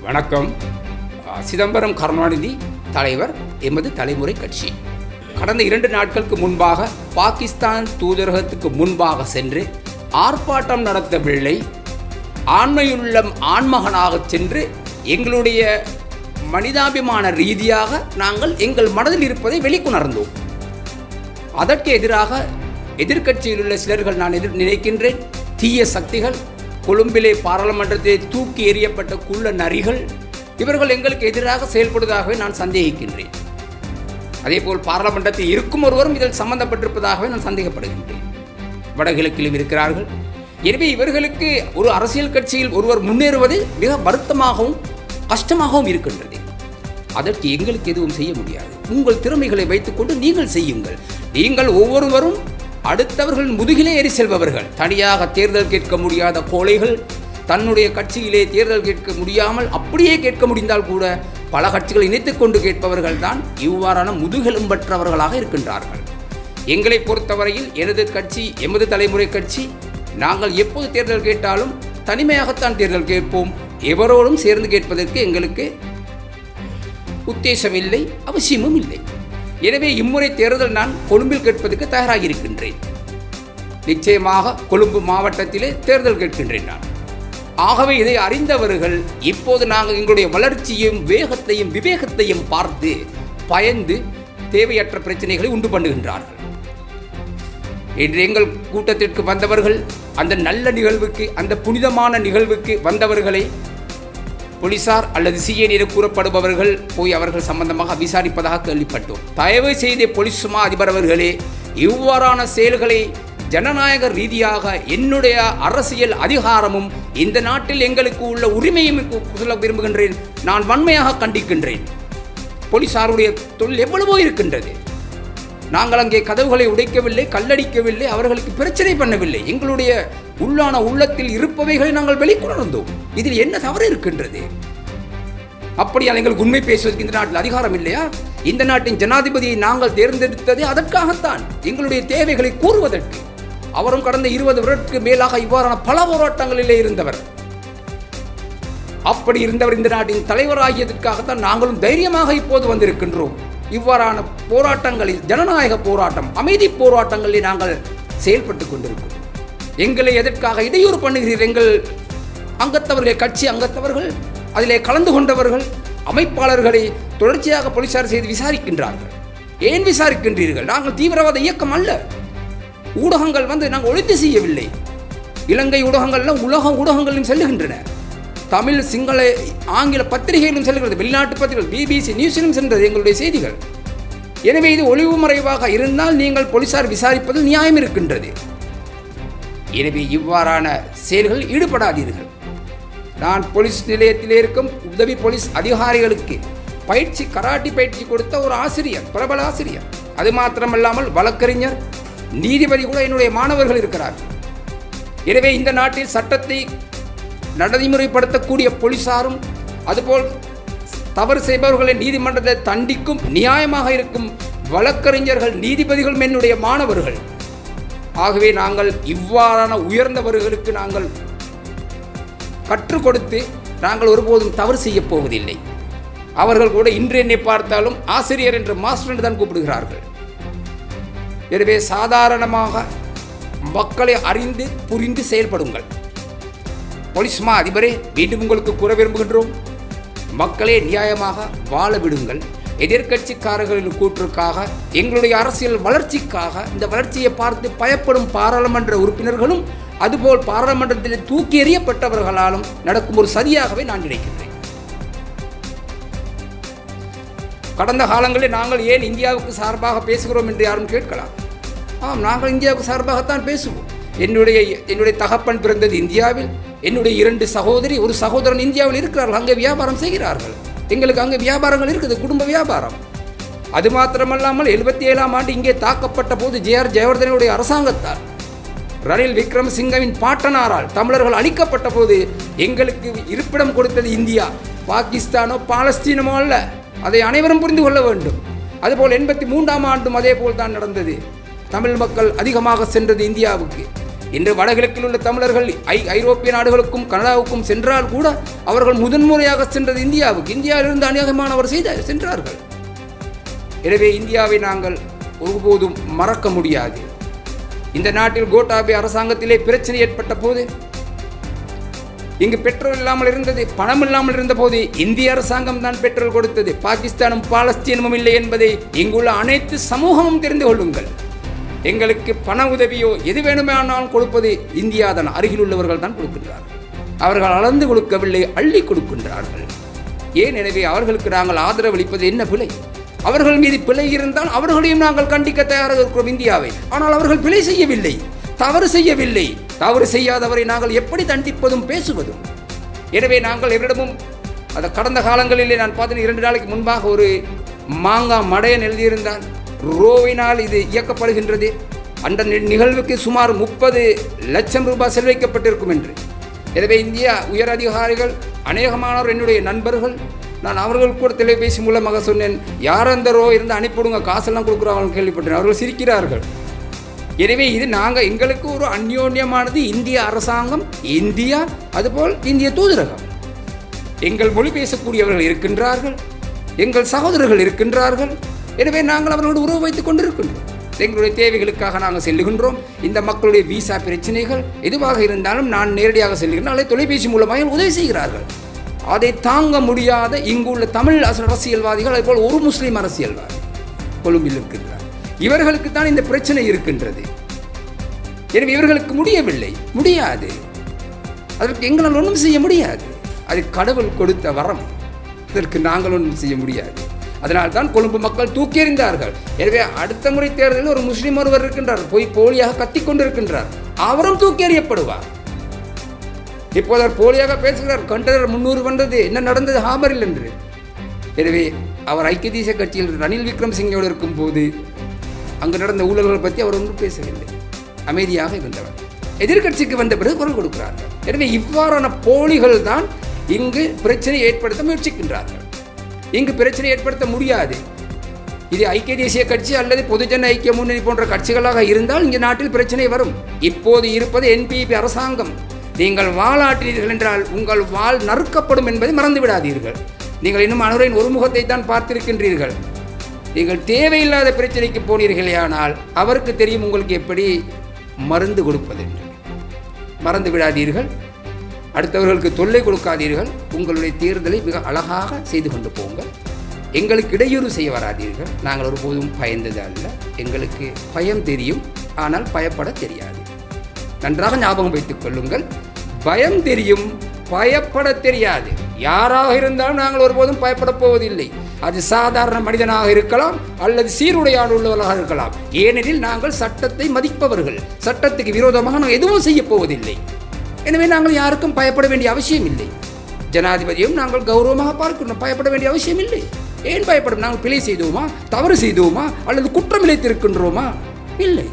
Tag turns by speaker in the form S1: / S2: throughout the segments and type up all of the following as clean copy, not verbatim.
S1: வணக்கம். சிதம்பரம் கருணாநிதி தலைவர் எமது தலைமுறை கட்சி கடந்த 2 நாட்களுக்கு முன்பாக பாகிஸ்தான் தூதரகத்துக்கு முன்பாக சென்று ஆர்ப்பாட்டம் நடத்தவில்லை. ஆண்மையுள்ள ஆண்மகனாக சென்று எங்களுடைய மனிதாபிமான ரீதியாக நாங்கள் எங்கள் மனதில் இருப்பதை வெளிக்கொணர்ந்தோம். அதற்கு எதிராக எதிர்க்கட்சியில் உள்ள சிலர்கள் நான் நினைக்கின்றேன் தீய சக்திகள், கொழும்பிலே பாராளுமன்றத்தில் தூக்கி எறியப்பட்ட குள்ள நரிகள், இவர்கள் எங்களுக்கு எதிராக செயல்படுவதாகவே நான் சந்தேகிக்கின்றேன். அதேபோல் பாராளுமன்றத்தில் இருக்கும் ஒருவரும் இதில் சம்பந்தப்பட்டிருப்பதாகவே நான் சந்தேகப்படுகின்றேன். வடகிழக்கிலும் இருக்கிறார்கள். எனவே இவர்களுக்கு ஒரு அரசியல் கட்சியில் ஒருவர் முன்னேறுவது மிக வருத்தமாகவும் கஷ்டமாகவும் இருக்கின்றது. அதற்கு எங்களுக்கு எதுவும் செய்ய முடியாது. உங்கள் திறமைகளை வைத்துக்கொண்டு நீங்கள் செய்யுங்கள். நீங்கள் ஒவ்வொருவரும் அடுத்தவர்கள் முதுகிலே ஏறி செல்பவர்கள். தனியாக தேர்தல் கேட்க முடியாத கோழைகள், தன்னுடைய கட்சியிலே தேர்தல் கேட்க முடியாமல் அப்படியே கேட்க முடிந்தால் கூட பல கட்சிகளை இணைத்துக் கொண்டு கேட்பவர்கள் தான் இவ்வாறான முதுகெலும்பற்றவர்களாக இருக்கின்றார்கள். எங்களை பொறுத்தவரையில் எனது கட்சி, எமது தலைமுறை கட்சி, நாங்கள் எப்போது தேர்தல் கேட்டாலும் தனிமையாகத்தான் தேர்தல் கேட்போம். எவரோடும் சேர்ந்து கேட்பதற்கு எங்களுக்கு உத்தேசம் இல்லை, அவசியமும் இல்லை. எனவே இம்முறை தேர்தல் நான் கொழும்பில் கேட்பதற்கு தயாராக இருக்கின்றேன். நிச்சயமாக கொழும்பு மாவட்டத்திலே தேர்தல் கேட்கின்றேன் நான். ஆகவே இதை அறிந்தவர்கள் இப்போது நாங்கள் எங்களுடைய வளர்ச்சியையும் வேகத்தையும் விவேகத்தையும் பார்த்து பயந்து தேவையற்ற பிரச்சனைகளை உண்டு பண்ணுகின்றார்கள். இன்று எங்கள் கூட்டத்திற்கு வந்தவர்கள், அந்த நல்ல நிகழ்வுக்கு, அந்த புனிதமான நிகழ்வுக்கு வந்தவர்களை போலீசார் அல்லது சிஐடி என கூறப்படுபவர்கள் போய் அவர்கள் சம்பந்தமாக விசாரிப்பதாக கேள்விப்பட்டோம். தயவு செய்த போலீஸ் மா அதிபர் அவர்களே, இவ்வாறான செயல்களை ஜனநாயக ரீதியாக என்னுடைய அரசியல் அதிகாரமும் இந்த நாட்டில் எங்களுக்கு உள்ள உரிமையும் சொல்ல விரும்புகின்றேன். நான் வன்மையாக கண்டிக்கின்றேன். போலீசாருடைய தொழில் எவ்வளவோ இருக்கின்றது. நாங்கள் அங்கே கதவுகளை உடைக்கவில்லை, கல்லடிக்கவில்லை, அவர்களுக்கு பிரச்சனை பண்ணவில்லை. எங்களுடைய உள்ளத்தில் இருப்பவைகளை நாங்கள் வெளிக்கொணர்ந்தோம். இதில் என்ன தவறு இருக்கின்றது? அப்படியால் எங்களுக்கு உண்மை பேசுவதற்கு இந்த நாட்டில் அதிகாரம் இல்லையா? இந்த நாட்டின் ஜனாதிபதியை நாங்கள் தேர்ந்தெடுத்தது அதற்காகத்தான், எங்களுடைய தேவைகளை கூறுவதற்கு. அவரும் கடந்த 20 வருடத்துக்கு மேலாக இவ்வாறான பல போராட்டங்களிலே இருந்தவர். அப்படி இருந்தவர் இந்த நாட்டின் தலைவராகியதற்காகத்தான் நாங்களும் தைரியமாக இப்போது வந்திருக்கின்றோம். இவ்வாறான போராட்டங்களில், ஜனநாயக போராட்டம், அமைதி போராட்டங்களில் நாங்கள் செயல்பட்டு கொண்டிருக்கிறோம். எங்களை எதற்காக இடையூறு பண்ணுகிறீர்கள்? எங்கள் அங்கத்தவர்கள், கட்சி அங்கத்தவர்கள், அதிலே கலந்து கொண்டவர்கள், அமைப்பாளர்களை தொடர்ச்சியாக போலீசார் செய்து விசாரிக்கின்றார்கள். ஏன் விசாரிக்கின்றீர்கள்? நாங்கள் தீவிரவாத இயக்கம் அல்ல. ஊடகங்கள் நாங்கள் ஒழித்து செய்யவில்லை. இலங்கை ஊடகங்கள்லாம் உலக ஊடகங்களிலும் செல்லுகின்றன. தமிழ், சிங்கள, ஆங்கில பத்திரிகைகளும் செல்கிறது. வெளிநாட்டு பத்திரிகைகள், பிபிசி நியூஸிலும் சென்றது எங்களுடைய செய்திகள். எனவே இது ஒளிவு மறைவாக இருந்தால் நீங்கள் போலீசார் விசாரிப்பதில் நியாயம் இருக்கின்றது. எனவே இவ்வாறான செயல்களில் ஈடுபடாதீர்கள். நான் போலீஸ் நிலையத்தில் இருக்கும் உதவி போலீஸ் அதிகாரிகளுக்கு கராட்டி பயிற்சி கொடுத்த ஒரு ஆசிரியர், பிரபல ஆசிரியர். அது மாத்திரமல்லாமல் வழக்கறிஞர், நீதிபதி கூட என்னுடைய மாணவர்கள் இருக்கிறார்கள். எனவே இந்த நாட்டில் சட்டத்தை நடைமுறைப்படுத்தக்கூடிய போலீசாரும், அதுபோல் தவறு செய்பவர்களை நீதிமன்றத்தை தண்டிக்கும் நியாயமாக இருக்கும் வழக்கறிஞர்கள், நீதிபதிகளும் என்னுடைய மாணவர்கள். ஆகவே நாங்கள் இவ்வாறான உயர்ந்தவர்களுக்கு நாங்கள் கற்றுக் கொடுத்து நாங்கள் ஒருபோதும் தவறு செய்ய போவதில்லை. அவர்கள் கூட இன்று என்னை பார்த்தாலும் ஆசிரியர் என்று, மாஸ்டர் என்று தான் கூப்பிடுகிறார்கள். எனவே சாதாரணமாக மக்களை அறிந்து புரிந்து செயல்படுங்கள். போலீஸ் மா அதிபரே, மீண்டும் உங்களுக்கு கூற விரும்புகின்றோம், மக்களே நியாயமாக வாழ விடுங்கள். எதிர்கட்சிக்காரர்களின் கூற்றுக்காக, எங்களுடைய அரசியல் வளர்ச்சிக்காக, இந்த வளர்ச்சியை பார்த்து பயப்படும் பாராளுமன்ற உறுப்பினர்களும், அதுபோல் பாராளுமன்றத்தில் தூக்கி எறியப்பட்டவர்களாலும் நடக்கும் ஒரு சதியாகவே நான் நினைக்கின்றேன். கடந்த காலங்களில் நாங்கள் ஏன் இந்தியாவுக்கு சார்பாக பேசுகிறோம் என்று யாரும் கேட்கலாம். ஆம், நாங்கள் இந்தியாவுக்கு சார்பாகத்தான் பேசுவோம். என்னுடைய தகப்பன் பிறந்தது இந்தியாவில். என்னுடைய 2 சகோதரி, ஒரு சகோதரன் இந்தியாவில் இருக்கிறார்கள். அங்கே வியாபாரம் செய்கிறார்கள். எங்களுக்கு அங்கே வியாபாரங்கள் இருக்குது, குடும்ப வியாபாரம். அது மாத்திரமல்லாமல் 77ஆம் ஆண்டு இங்கே தாக்கப்பட்ட போது ஜே.ஆர். ஜெயவர்தனுடைய அரசாங்கத்தால், ரணில் விக்ரமசிங்கவின் பாட்டனாரால் தமிழர்கள் அழிக்கப்பட்ட போது எங்களுக்கு இருப்பிடம் கொடுத்தது இந்தியா, பாகிஸ்தானோ பாலஸ்தீனமோ அல்ல. அதை அனைவரும் புரிந்து கொள்ள வேண்டும். அதுபோல் 83ஆம் ஆண்டும் அதே போல் தான் நடந்தது. தமிழ் மக்கள் அதிகமாக சென்றது இந்தியாவுக்கு. இன்று வடகிழக்கில் உள்ள தமிழர்கள் ஐரோப்பிய நாடுகளுக்கும் கனடாவுக்கும் சென்றால் கூட அவர்கள் முதன்முறையாக சென்றது இந்தியாவுக்கு. இந்தியாவிலிருந்து அநேகமானவர் சென்றார்கள். எனவே இந்தியாவை நாங்கள் ஒருபோதும் மறக்க முடியாது. இந்த நாட்டில் கோட்டாபே அரசாங்கத்திலே பிரச்சனை ஏற்பட்ட போது, இங்கு பெட்ரோல் இல்லாமல் இருந்தது, பணம் இல்லாமல் இருந்த போது இந்திய அரசாங்கம் தான் பெட்ரோல் கொடுத்தது. பாகிஸ்தானும் பாலஸ்தீனமும் இல்லை என்பதை இங்குள்ள அனைத்து சமூகமும் தெரிந்து கொள்ளுங்கள். எங்களுக்கு பண உதவியோ எது வேணுமானாலும் கொடுப்பது இந்தியா தான். அருகில் உள்ளவர்கள் தான் கொடுக்கின்றார்கள். அவர்கள் அளந்து கொடுக்கவில்லை, அள்ளி கொடுக்கின்றார்கள். ஏன்? எனவே அவர்களுக்கு நாங்கள் ஆதரவளிப்பது என்ன பிழை? அவர்கள் மீது பிழை இருந்தால் அவர்களையும் நாங்கள் கண்டிக்க தயாராக இருக்கிறோம் இந்தியாவை. ஆனால் அவர்கள் பிழை செய்யவில்லை, தவறு செய்யவில்லை. தவறு செய்யாதவரை நாங்கள் எப்படி தண்டிப்பதும் பேசுவதும்? எனவே நாங்கள் எவரிடமும் அந்த கடந்த காலங்களிலே நான் பார்த்தேன், 2 நாளைக்கு முன்பாக ஒரு மாங்கா மடையன் எழுதியிருந்தால் ரோவினால் இது இயக்கப்படுகின்றது, அந்த நிகழ்வுக்கு சுமார் 30 லட்சம் ரூபாய் செலவழிக்கப்பட்டிருக்கும் என்று. எனவே இந்தியா உயர் அதிகாரிகள் அநேகமானவர் என்னுடைய நண்பர்கள், நான் அவர்கள் கூட தொலைபேசி மூலமாக சொன்னேன், யார் அந்த ரோ இருந்து அனுப்பிவிடுங்க, காசெல்லாம் கொடுக்குறாங்கன்னு கேள்விப்பட்டேன். அவர்கள் சிரிக்கிறார்கள். எனவே இது நாங்கள் எங்களுக்கு ஒரு அந்யோன்யமானது இந்திய அரசாங்கம், இந்தியா, அதுபோல் இந்திய தூதரகம். எங்கள் மொழி பேசக்கூடியவர்கள் இருக்கின்றார்கள், எங்கள் சகோதரர்கள் இருக்கின்றார்கள். எனவே நாங்கள் அவர்களோடு உறவு வைத்துக் கொண்டிருக்கின்றோம். எங்களுடைய தேவைகளுக்காக நாங்கள் செல்லுகின்றோம். இந்த மக்களுடைய விசா பிரச்சனைகள் எதுவாக இருந்தாலும் நான் நேரடியாக செல்லுகின்றேன், அல்லது தொலைபேசி மூலமாக உதவி செய்கிறார்கள். அதை தாங்க முடியாத இங்குள்ள தமிழ் அரசியல்வாதிகள், அதுபோல் ஒரு முஸ்லீம் அரசியல்வாதி கொழும்பில் இருக்கின்றார். இவர்களுக்கு தான் இந்த பிரச்சனை இருக்கின்றது. எனவே இவர்களுக்கு முடியாது. அதற்கு எங்களால் ஒன்றும் செய்ய முடியாது. அது கடவுள் கொடுத்த வரம், அதற்கு நாங்கள் ஒன்றும் செய்ய முடியாது. அதனால் தான் கொழும்பு மக்கள் தூக்கி எறிந்தார்கள். எனவே அடுத்த முறை தேர்தலில் ஒரு முஸ்லீம் ஒருவர் இருக்கின்றார், போலியாக கத்திக் கொண்டிருக்கின்றார், அவரும் தூக்கி எறியப்படுவார். இப்போது அவர் போலியாக பேசுகிறார், கண்டனர் 300 வந்தது, என்ன நடந்தது ஹாபரில் என்று. எனவே அவர் ஐக்கிய தேசிய கட்சியில் ரணில் விக்ரமசிங்கோடு இருக்கும் போது அங்கு நடந்த ஊழல்களை பற்றி அவர் ஒன்றும் பேசவில்லை, அமைதியாக இருந்தவர். எதிர்கட்சிக்கு வந்த பிறகு குரல் கொடுக்கிறார்கள். எனவே இவ்வாறான போலிகள் தான் இங்கு பிரச்சனை ஏற்படுத்த முயற்சிக்கின்றார்கள். இங்கு பிரச்சனை ஏற்படுத்த முடியாது. இது ஐக்கிய தேசிய கட்சி அல்லது பொதுஜன ஐக்கிய முன்னணி போன்ற கட்சிகளாக இருந்தால் இங்கு நாட்டில் பிரச்சனை வரும். இப்போது இருப்பது என்பிபி அரசாங்கம். நீங்கள் வாளாற்றினீர்கள் என்றால் உங்கள் வாள் நறுக்கப்படும் என்பதை மறந்து விடாதீர்கள். நீங்கள் இன்னும் அனுரின் ஒரு முகத்தை தான் பார்த்திருக்கின்றீர்கள். நீங்கள் தேவையில்லாத பிரச்சனைக்கு போனீர்களே, ஆனால் அவருக்கு தெரியும் உங்களுக்கு எப்படி மருந்து கொடுப்பது என்று. மறந்து விடாதீர்கள். அடுத்தவர்களுக்கு தொல்லை கொடுக்காதீர்கள். உங்களுடைய தேர்தலை மிக அழகாக செய்து கொண்டு போங்கள். எங்களுக்கு இடையூறு செய்ய வராதீர்கள். நாங்கள் ஒருபோதும் பயந்தது அல்ல. எங்களுக்கு பயம் தெரியும், ஆனால் பயப்பட தெரியாது. நன்றாக ஞாபகம் வைத்துக் கொள்ளுங்கள். பயம் தெரியும், பயப்பட தெரியாது. யாராக இருந்தாலும் நாங்கள் ஒருபோதும் பயப்பட போவதில்லை. அது சாதாரண மனிதனாக இருக்கலாம் அல்லது சீருடையாடு உள்ளவர்களாக இருக்கலாம். ஏனெனில் நாங்கள் சட்டத்தை மதிப்பவர்கள். சட்டத்துக்கு விரோதமாக நாங்கள் எதுவும் செய்ய போவதில்லை. எனவே நாங்கள் யாருக்கும் பயப்பட வேண்டிய அவசியம் இல்லை. ஜனாதிபதியும் நாங்கள் கௌரவமாக பார்க்கணும், பயப்பட வேண்டிய அவசியம் இல்லை. ஏன் பயப்படும்? நாங்கள் பிழை செய்தோமா, தவறு செய்தோமா, அல்லது குற்றம் இழைத்திருக்கின்றோமா? இல்லை.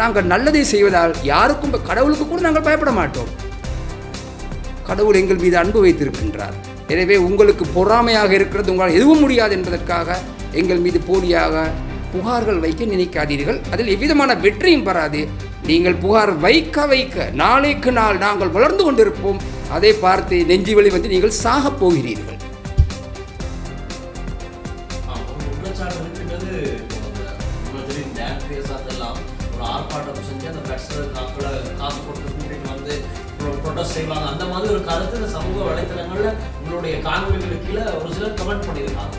S1: நாங்கள் நல்லதை செய்வதால் யாருக்கும், கடவுளுக்கு கூட நாங்கள் பயப்பட மாட்டோம். கடவுள் எங்கள் மீது அன்பு வைத்திருக்கின்றார். எனவே உங்களுக்கு பொறாமையாக இருக்கிறது, உங்களால் எதுவும் முடியாது என்பதற்காக எங்கள் மீது போலியாக புகார்கள் வைக்க நினைக்காதீர்கள். அதில் எவ்விதமான வெற்றியும் பெறாது. நீங்கள் புகார் வைக்க நாளைக்கு நாள் நாங்கள் வளர்ந்து கொண்டிருப்போம். அதை பார்த்து நெஞ்சு வலி வந்து நீங்கள் சாகப் போகிறீர்கள்.
S2: செய்வாங்க அந்த மாதிரி ஒரு கருத்து சமூக வலைத்தளங்கள்ல உங்களுடைய காணொலிகளுக்கு கீழே ஒரு சிலர் கமெண்ட் பண்ணியிருக்காங்க.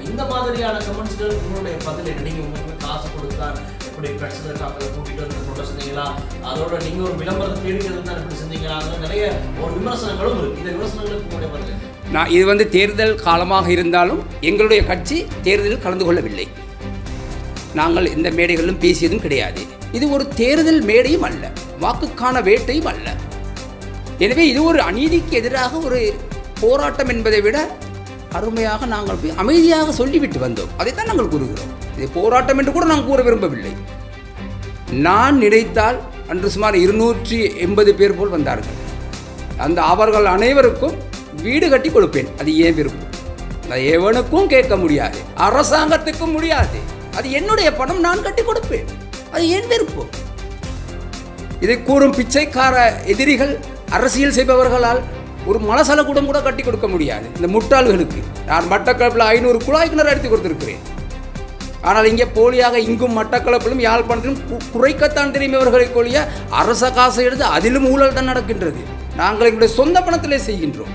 S2: இந்த மாதிரியான கமெண்ட்ஸ்கள் உங்களுடைய பதில் என்ன? நீங்க உங்களுக்கு காசு கொடுத்தா எப்படி பிரச்சனைக்காக கூட்டிட்டு வந்து ப்ரொடக்ட் செஞ்சீங்களா, அதோட நீங்க ஒரு விளம்பரத்தை தேடிக்கிறது தான் எப்படி செஞ்சீங்களா, நிறைய ஒரு விமர்சனங்களும் இருக்கு. இந்த விமர்சனங்களுக்கு உங்களுடைய பதில்?
S1: இது தேர்தல் காலமாக இருந்தாலும் எங்களுடைய கட்சி தேர்தலில் கலந்து கொள்ளவில்லை. நாங்கள் இந்த மேடைகளிலும் பேசியதும் கிடையாது. இது ஒரு தேர்தல் மேடையும் அல்ல, வாக்குக்கான வேட்டையும் அல்ல. எனவே இது ஒரு அநீதிக்கு எதிராக ஒரு போராட்டம் என்பதை விட அருமையாக நாங்கள் அமைதியாக சொல்லிவிட்டு வந்தோம். அதைத்தான் நாங்கள் கூறுகிறோம். இது போராட்டம் என்று கூட நாங்கள் கூற விரும்பவில்லை. நான் நினைத்தால் அன்று சுமார் 280 பேர் போல் வந்தார்கள். அந்த அவர்கள் அனைவருக்கும் வீடு கட்டி கொடுப்பேன். அது ஏன் விருப்பம்? அது எவனுக்கும் கேட்க முடியாது, அரசாங்கத்துக்கும் முடியாது. அது என்னுடைய பணம், நான் கட்டி கொடுப்பேன். அது ஏன் விருப்பம்? இதை கூறும் பிச்சைக்கார எதிரிகள் அரசியல் செய்பவர்களால் ஒரு மலசலக்கூடம் கூட கட்டி கொடுக்க முடியாது. இந்த முட்டாள்களுக்கு நான் மட்டக்களப்பில் 500 குழாய் கிணறு எடுத்து கொடுத்திருக்கிறேன். ஆனால் இங்கே போலியாக இங்கும் மட்டக்களப்பிலும் யாழ்ப்பாணத்திலும் குறைக்கத்தான் தெரியும் இவர்களுக்கு ஒழிய அரச காசை எடுத்து அதிலும் ஊழல் தான் நடக்கின்றது. நாங்கள் எங்களுடைய சொந்த பணத்திலே செய்கின்றோம்.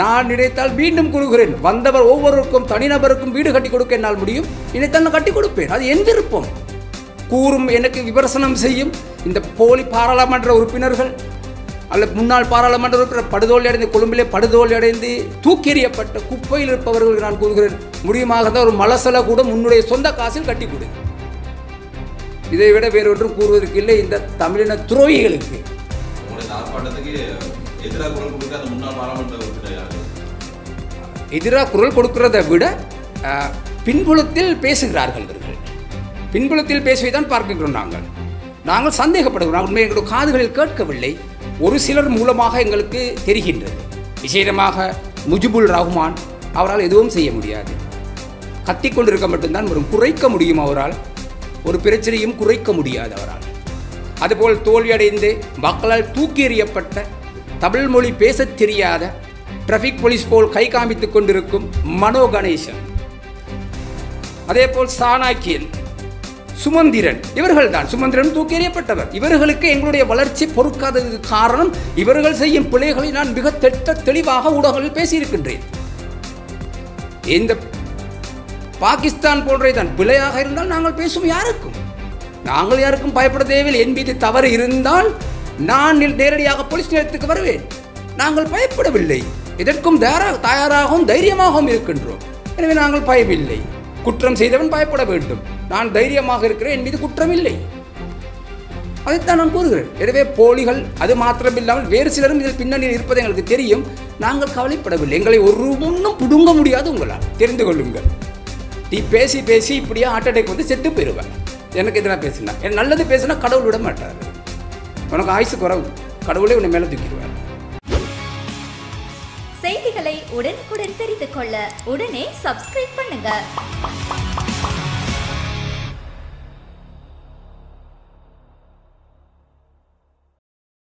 S1: நான் நினைத்தால் மீண்டும் கூறுகிறேன், வந்தவர் ஒவ்வொருவருக்கும் தனிநபருக்கும் வீடு கட்டி கொடுக்க என்னால் முடியும். நினைத்தால் நான் கட்டி கொடுப்பேன். அது என் விருப்பம். கூறும் எனக்கு விமர்சனம் செய்யும் இந்த போலி பாராளுமன்ற உறுப்பினர்கள் அல்ல முன்னாள் பாராளுமன்ற உறுப்பினர் படுதோல்வி அடைந்து கொழும்பிலே படுதோல்வி அடைந்து தூக்கி எறியப்பட்ட குப்பையில் இருப்பவர்களுக்கு நான் கூறுகிறேன், முடியுமாக தான் ஒரு மலசல கூட உன்னுடைய சொந்த காசில் கட்டி கொடு. இதை விட வேறொன்றும் கூறுவதற்கு இல்லை இந்த தமிழின துரோகிகளுக்கு. எதிராக குரல் கொடுக்கிறதை விட பின்புலத்தில் பேசுகிறார்கள் இவர்கள். பின்புலத்தில் பேசுவதைதான் பார்க்கிறோம். நாங்கள் சந்தேகப்படுகிறோம். உண்மை எங்களுடைய காதுகளில் கேட்கவில்லை. ஒரு சிலர் மூலமாக எங்களுக்கு தெரிகின்றது. விசேடமாக முஜிபுல் ரஹ்மான், அவரால் எதுவும் செய்ய முடியாது. கத்திக்கொண்டிருக்க மட்டும்தான் வரும். குறைக்க முடியும் அவரால். ஒரு பிரச்சனையும் குறைக்க முடியாது அவரால். அதுபோல் தோல்வியடைந்து மக்களால் தூக்கி எறியப்பட்ட தமிழ் மொழி பேசத் தெரியாத டிராஃபிக் போலீஸ் போல் கை காமித்துக் கொண்டிருக்கும் மனோ கணேசன், அதேபோல் சாணாக்கியன், சுமந்திரன், இவர்கள் தான். சுமந்திரன் தூக்கி எறியப்பட்டவர். இவர்களுக்கு எங்களுடைய வளர்ச்சி பொறுக்காததுக்கு காரணம் இவர்கள் செய்யும் பிழைகளை நான் மிக தெளிவாக ஊடகங்களில் பேசியிருக்கின்றேன். இந்த பாகிஸ்தான் போன்றதான் பிழையாக இருந்தால் நாங்கள் பேசும் யாருக்கும், நாங்கள் யாருக்கும் பயப்பட தேவையில்லை. என் மீது தவறு இருந்தால் நான் நேரடியாக போலீஸ் நிலையத்துக்கு வருவேன். நாங்கள் பயப்படவில்லை. இதற்கும் தயாராகவும் தைரியமாகவும் இருக்கின்றோம். எனவே நாங்கள் பயமில்லை. குற்றம் செய்தவன் பயப்பட வேண்டும். நான் தைரியமாக இருக்கிறேன். என் மீது குற்றம் இல்லை. அதைத்தான் நான் கூறுகிறேன். எனவே போலிகள் அது மாத்திரமில்லாமல் வேறு சிலரும் இதில் பின்னணியில் இருப்பது எங்களுக்கு தெரியும். நாங்கள் கவலைப்படவில்லை. எங்களை ஒரு ஒன்றும் புடுங்க முடியாது. உங்களால் தெரிந்து கொள்ளுங்கள். நீ பேசி பேசி இப்படியே ஹார்ட் அட்டாக் வந்து செத்து போயிடுவேன். எனக்கு எதிராக பேசினா, என் நல்லது பேசினா கடவுள் விட மாட்டார். உனக்கு ஆயுசு குறைவு, கடவுளே உன்னை மேலே தூக்கிடுவார்.
S3: செய்திகளை உடனுக்குடன் தெரிந்து கொள்ள உடனே சப்ஸ்கிரைப் பண்ணுங்க.